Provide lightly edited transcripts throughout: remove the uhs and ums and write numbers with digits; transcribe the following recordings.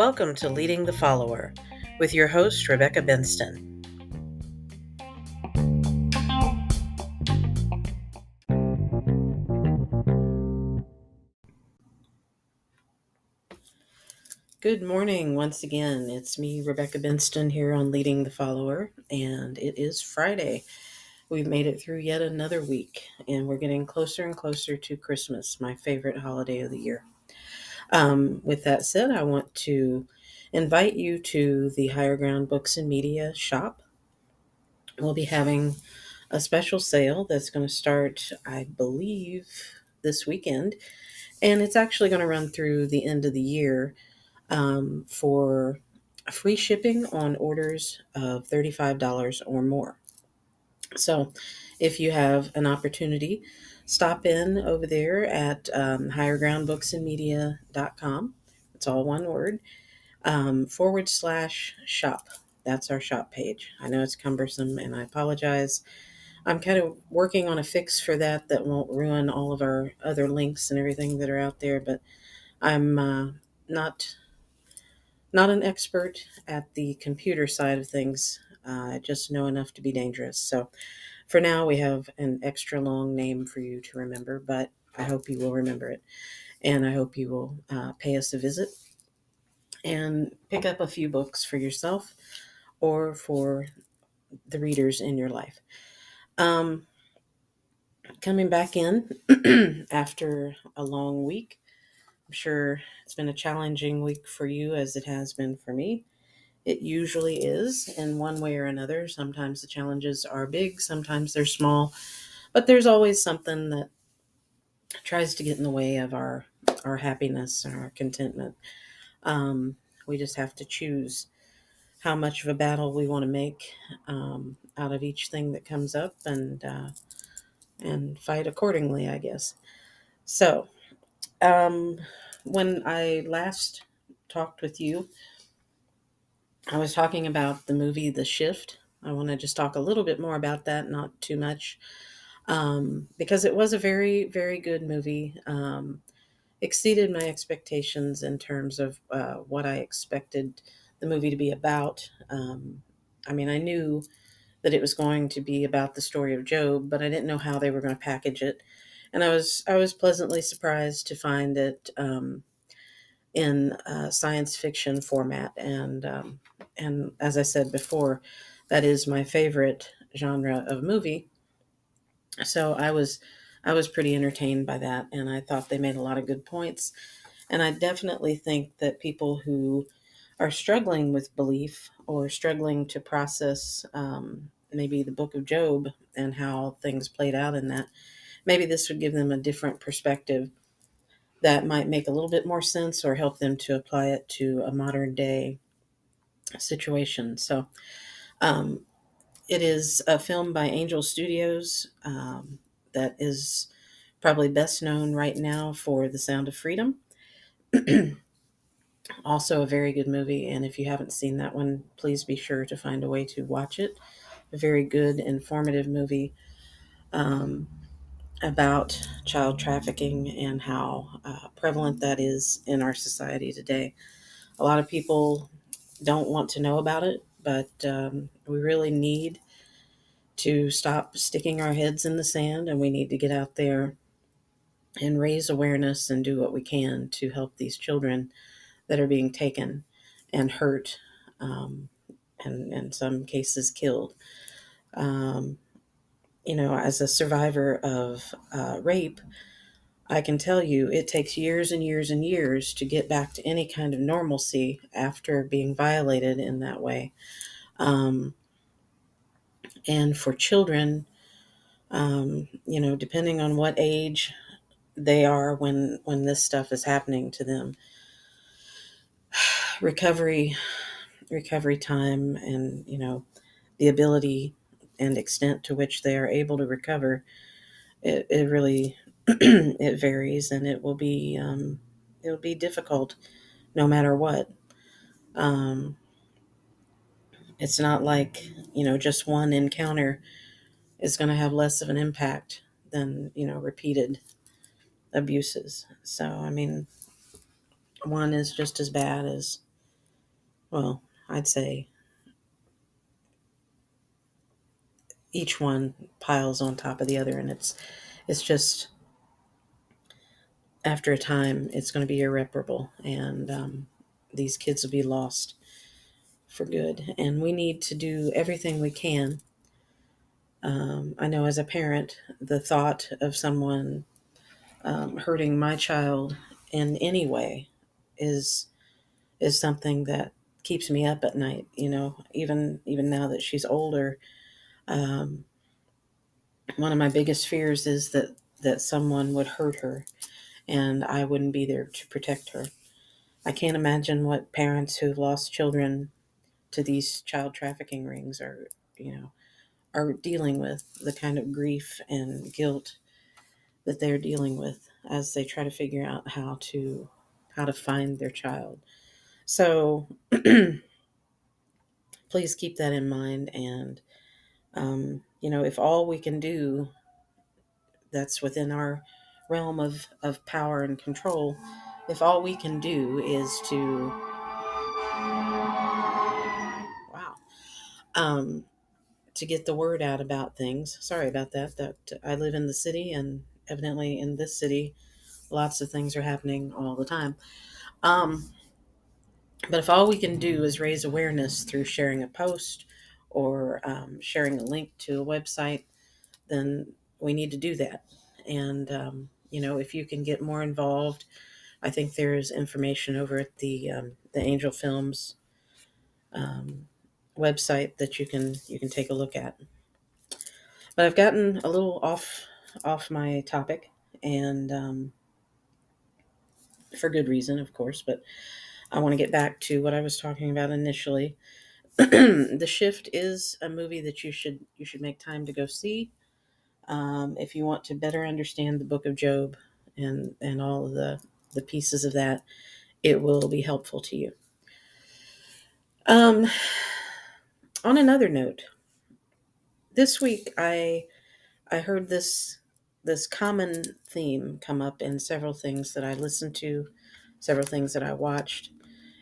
Welcome to Leading the Follower with your host, Rebecca Benston. Good morning once again. It's me, Rebecca Benston, here on Leading the Follower, and it is Friday. We've made it through yet another week, and we're getting closer and closer to Christmas, my favorite holiday of the year. With that said, I want to invite you to the Higher Ground Books and Media shop. We'll be having a special sale that's going to start, I believe, this weekend, and it's actually going to run through the end of the year for free shipping on orders of $35 or more. So if you have an opportunity, stop in over there at highergroundbooksandmedia.com. It's all one word, /shop. That's our shop page. I know it's cumbersome and I apologize. I'm kind of working on a fix for that won't ruin all of our other links and everything that are out there, but I'm not an expert at the computer side of things. I just know enough to be dangerous. So for now, we have an extra long name for you to remember, but I hope you will remember it. And I hope you will pay us a visit and pick up a few books for yourself or for the readers in your life. Coming back in after a long week. I'm sure it's been a challenging week for you as it has been for me. It usually is in one way or another. Sometimes the challenges are big, sometimes they're small, but there's always something that tries to get in the way of our happiness and our contentment. We just have to choose how much of a battle we want to make out of each thing that comes up and fight accordingly, I guess. So, when I last talked with you, I was talking about the movie The Shift. I want to just talk a little bit more about that, not too much, because it was a very, very good movie. Exceeded my expectations in terms of what I expected the movie to be about. I mean, I knew that it was going to be about the story of Job, but I didn't know how they were going to package it. And I was pleasantly surprised to find it in science fiction format, and as I said before, that is my favorite genre of movie. So I was pretty entertained by that, and I thought they made a lot of good points. And I definitely think that people who are struggling with belief or struggling to process maybe the book of Job and how things played out in that, maybe this would give them a different perspective that might make a little bit more sense or help them to apply it to a modern day situation. So, um, it is a film by Angel Studios that is probably best known right now for The Sound of Freedom. Also, a very good movie. And if you haven't seen that one, please be sure to find a way to watch it. A very good, informative movie um, about child trafficking and how prevalent that is in our society today. A lot of people don't want to know about it, but we really need to stop sticking our heads in the sand, and we need to get out there and raise awareness and do what we can to help these children that are being taken and hurt, um, and in some cases killed. Um, as a survivor of rape, I can tell you it takes years and years and years to get back to any kind of normalcy after being violated in that way. Um, and for children, depending on what age they are when this stuff is happening to them, recovery time, and the ability and extent to which they are able to recover, it really it varies, and it'll be difficult no matter what. um, it's not like just one encounter is going to have less of an impact than repeated abuses. So I mean, one is just as bad as Well, I'd say each one piles on top of the other, and it's just after a time it's going to be irreparable, and these kids will be lost for good. And we need to do everything we can. I know as a parent, the thought of someone hurting my child in any way is is something that keeps me up at night. Even now that she's older, um, one of my biggest fears is that someone would hurt her and I wouldn't be there to protect her. I can't imagine what parents who've lost children to these child trafficking rings are dealing with, the kind of grief and guilt that they're dealing with as they try to figure out how to find their child. So please keep that in mind. And if all we can do that's within our realm of power and control, if all we can do is to, wow, um, to get the word out about things. Sorry about that. That I live in the city, and evidently in this city, lots of things are happening all the time. Um, but if all we can do is raise awareness through sharing a post or sharing a link to a website, then we need to do that. And if you can get more involved, I think there's information over at the Angel Films um, website that you can take a look at. But I've gotten a little off my topic, and for good reason, of course. But I want to get back to what I was talking about initially. The Shift is a movie that you should make time to go see if you want to better understand the Book of Job and all of the pieces of that. It will be helpful to you. Um, on another note, this week I heard this common theme come up in several things that I listened to, several things that I watched,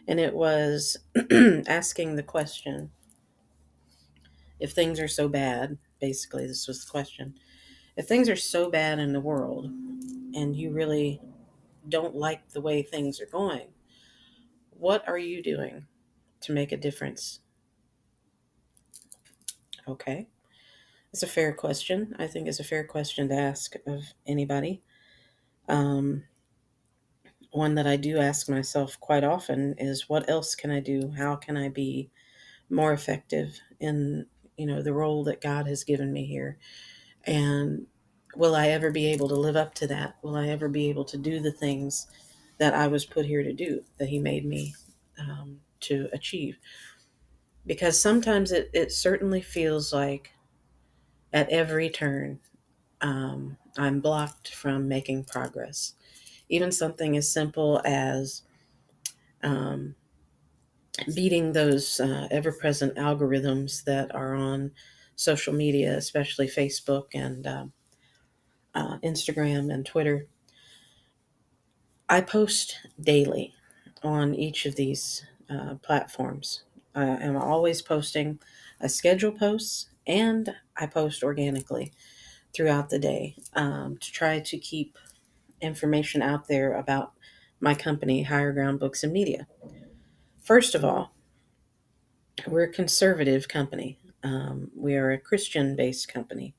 and it was asking the question, if things are so bad, basically this was the question. If things are so bad in the world and you really don't like the way things are going, what are you doing to make a difference? Okay. It's a fair question. I think it's a fair question to ask of anybody. Um, One that I do ask myself quite often is, what else can I do? How can I be more effective in the role that God has given me here? And will I ever be able to live up to that? Will I ever be able to do the things that I was put here to do, that He made me to achieve? Because sometimes it certainly feels like at every turn I'm blocked from making progress. Even something as simple as um, beating those ever present algorithms that are on social media, especially Facebook and Instagram and Twitter. I post daily on each of these platforms. I am always posting. I schedule posts and I post organically throughout the day to try to keep information out there about my company, Higher Ground Books and Media. First of all, we're a conservative company. We are a Christian based company,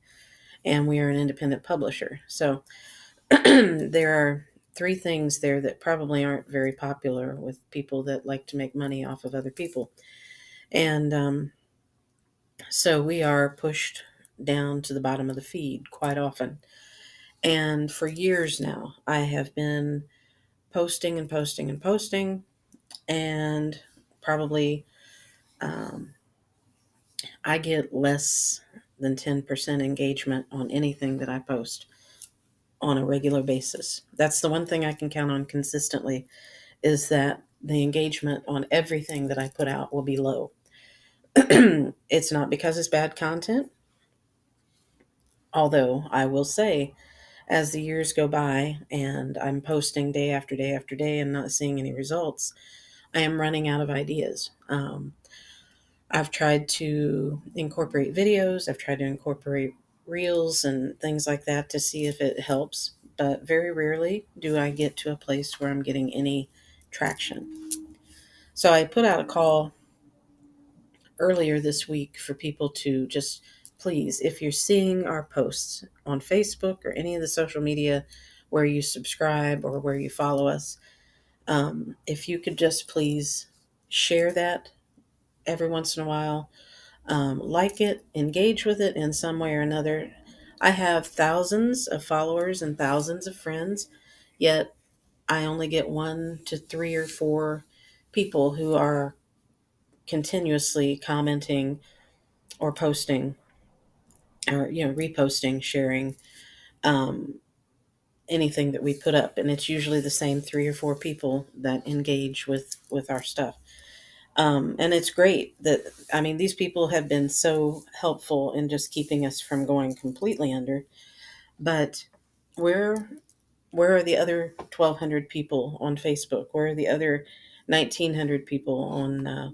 and we are an independent publisher. So there are three things there that probably aren't very popular with people that like to make money off of other people. And so we are pushed down to the bottom of the feed quite often. And for years now, I have been posting and posting and posting, and probably um, I get less than 10% engagement on anything that I post on a regular basis. That's the one thing I can count on consistently, is that the engagement on everything that I put out will be low. It's not because it's bad content, although I will say, as the years go by and I'm posting day after day after day and not seeing any results, I am running out of ideas. I've tried to incorporate videos, I've tried to incorporate reels and things like that to see if it helps, but very rarely do I get to a place where I'm getting any traction. So I put out a call earlier this week for people to just please, if you're seeing our posts on Facebook or any of the social media where you subscribe or where you follow us, if you could just please share that every once in a while, like it, engage with it in some way or another. I have thousands of followers and thousands of friends, yet I only get 1 to 3 or 4 people who are continuously commenting or posting or reposting, sharing um, anything that we put up, and it's usually the same 3 or 4 people that engage with our stuff. And it's great that, I mean, these people have been so helpful in just keeping us from going completely under. But where where are the other 1,200 people on Facebook? Where are the other 1,900 people on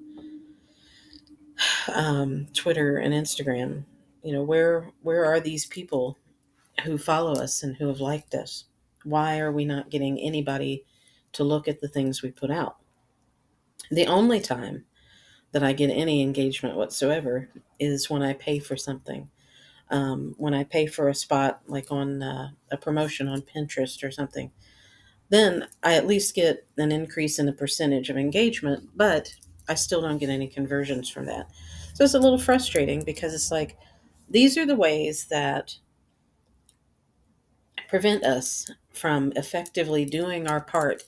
Twitter and Instagram? Where are these people who follow us and who have liked us? Why are we not getting anybody to look at the things we put out? The only time that I get any engagement whatsoever is when I pay for something. When I pay for a spot, like on a promotion on Pinterest or something, then I at least get an increase in the percentage of engagement, but I still don't get any conversions from that. So it's a little frustrating because it's like these are the ways that prevent us from effectively doing our part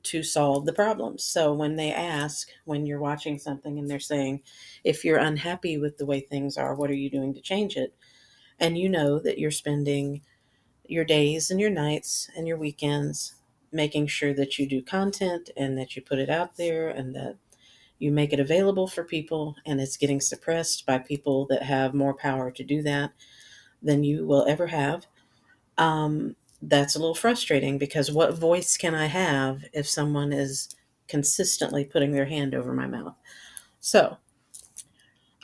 to solve the problems. So when they ask, when you're watching something and they're saying, if you're unhappy with the way things are, what are you doing to change it? And you know that you're spending your days and your nights and your weekends making sure that you do content and that you put it out there and that you make it available for people, and it's getting suppressed by people that have more power to do that than you will ever have. That's a little frustrating because what voice can I have if someone is consistently putting their hand over my mouth? So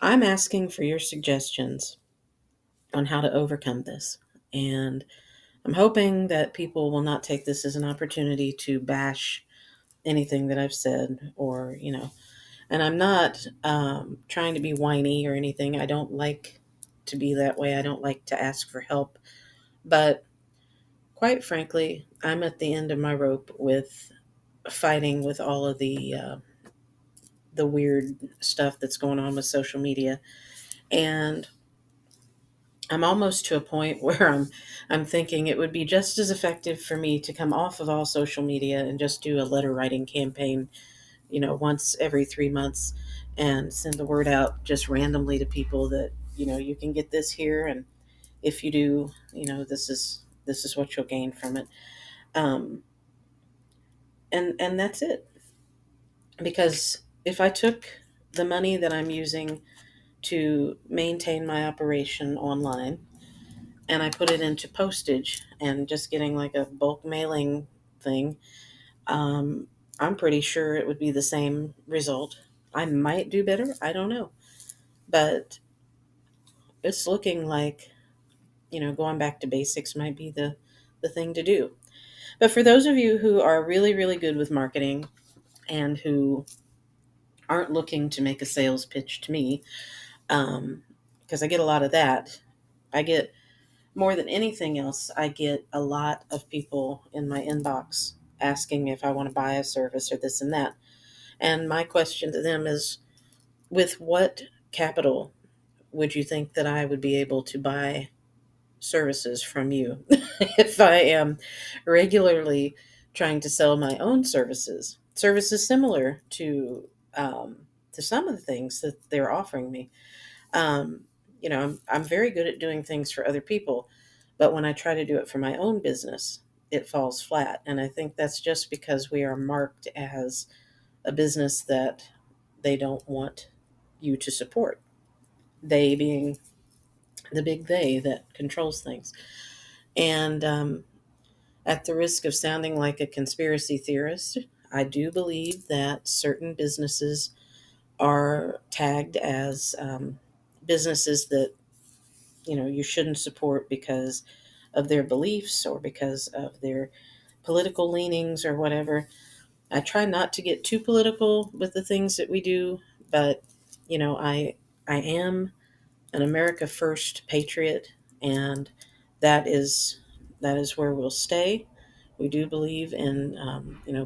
I'm asking for your suggestions on how to overcome this. And I'm hoping that people will not take this as an opportunity to bash anything that I've said and I'm not trying to be whiny or anything. I don't like to be that way. I don't like to ask for help. But quite frankly, I'm at the end of my rope with fighting with all of the weird stuff that's going on with social media, and I'm almost to a point where I'm thinking it would be just as effective for me to come off of all social media and just do a letter writing campaign, once every 3 months, and send the word out just randomly to people that you can get this here, and if you do, this is what you'll gain from it. Um, and that's it. Because if I took the money that I'm using to maintain my operation online and I put it into postage and just getting like a bulk mailing thing, um, I'm pretty sure it would be the same result. I might do better. I don't know. But it's looking like, going back to basics might be the thing to do. But for those of you who are really, really good with marketing and who aren't looking to make a sales pitch to me, because I get a lot of that. I get more than anything else, I get a lot of people in my inbox asking if I want to buy a service or this and that. And my question to them is, with what capital would you think that I would be able to buy services from you if I am regularly trying to sell my own services similar to some of the things that they're offering me? Um, I'm very good at doing things for other people, but when I try to do it for my own business, it falls flat. And I think that's just because we are marked as a business that they don't want you to support. They being the big they that controls things. And at the risk of sounding like a conspiracy theorist, I do believe that certain businesses are tagged as businesses that you shouldn't support because of their beliefs or because of their political leanings or whatever. I try not to get too political with the things that we do, but I am an America First patriot, and that is that is where we'll stay. We do believe in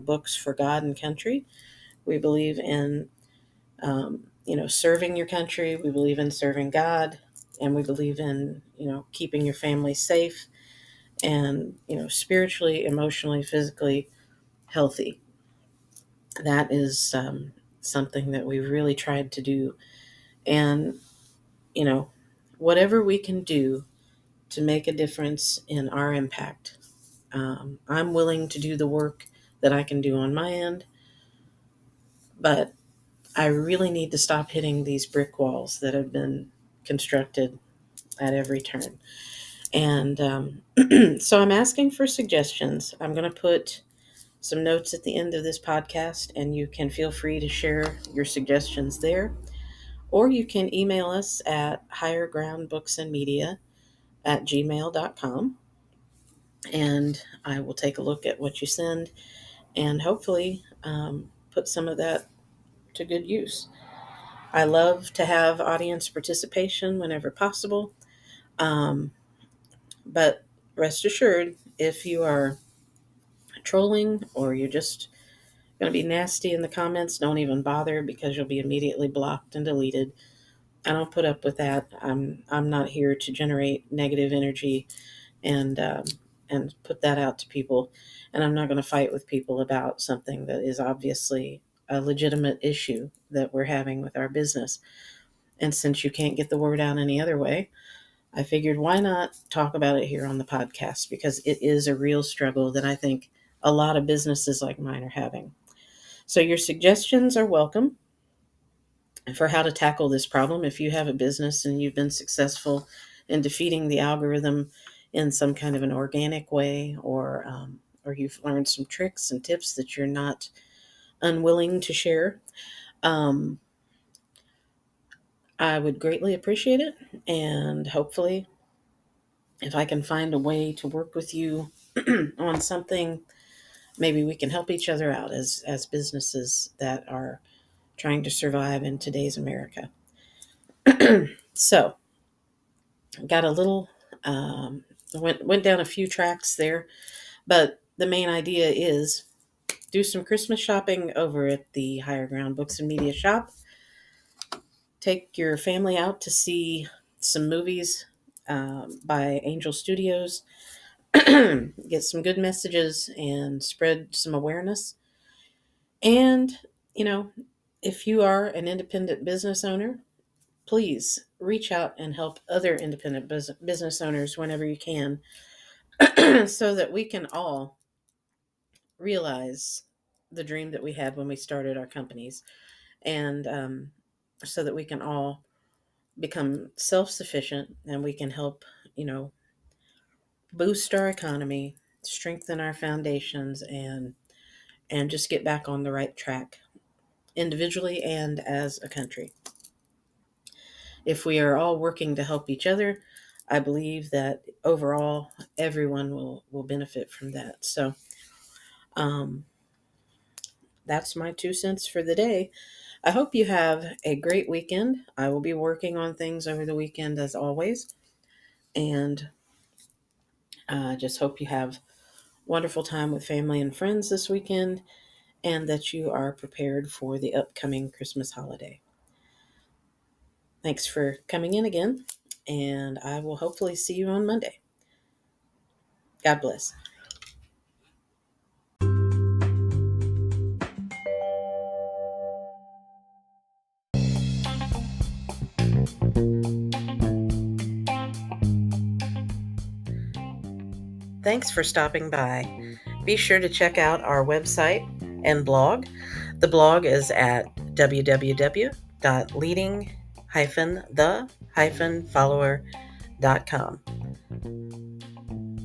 books for God and country. We believe in serving your country. We believe in serving God, and we believe in keeping your family safe and spiritually, emotionally, physically healthy. That is something that we've really tried to do, and you know whatever we can do to make a difference in our impact. I'm willing to do the work that I can do on my end, but I really need to stop hitting these brick walls that have been constructed at every turn. And so I'm asking for suggestions. I'm going to put some notes at the end of this podcast, and you can feel free to share your suggestions there. Or you can email us at highergroundbooksandmedia@gmail.com, and I will take a look at what you send and hopefully put some of that to good use. I love to have audience participation whenever possible, um, but rest assured, if you are trolling or you're just going to be nasty in the comments, don't even bother because you'll be immediately blocked and deleted. I don't put up with that. I'm not here to generate negative energy and put that out to people. And I'm not going to fight with people about something that is obviously a legitimate issue that we're having with our business. And since you can't get the word out any other way, I figured why not talk about it here on the podcast, because it is a real struggle that I think a lot of businesses like mine are having. So your suggestions are welcome for how to tackle this problem. If you have a business and you've been successful in defeating the algorithm in some kind of an organic way, or you've learned some tricks and tips that you're not unwilling to share, um, I would greatly appreciate it. And hopefully, if I can find a way to work with you on something, maybe we can help each other out as businesses that are trying to survive in today's America. So, got a little went down a few tracks there, but the main idea is do some Christmas shopping over at the Higher Ground Books and Media shop. Take your family out to see some movies by Angel Studios. Get some good messages and spread some awareness. And, you know, if you are an independent business owner, please reach out and help other independent business owners whenever you can so that we can all realize the dream that we had when we started our companies, and so that we can all become self-sufficient and we can help, you know, boost our economy, strengthen our foundations, and just get back on the right track individually and as a country. If we are all working to help each other, I believe that overall everyone will benefit from that. So um, that's my 2 cents for the day. I hope you have a great weekend. I will be working on things over the weekend as always, and just hope you have wonderful time with family and friends this weekend, and that you are prepared for the upcoming Christmas holiday. Thanks for coming in again, and I will hopefully see you on Monday. God bless. Thanks for stopping by. Be sure to check out our website and blog. The blog is at www.leading-the-follower.com.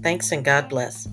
Thanks and God bless.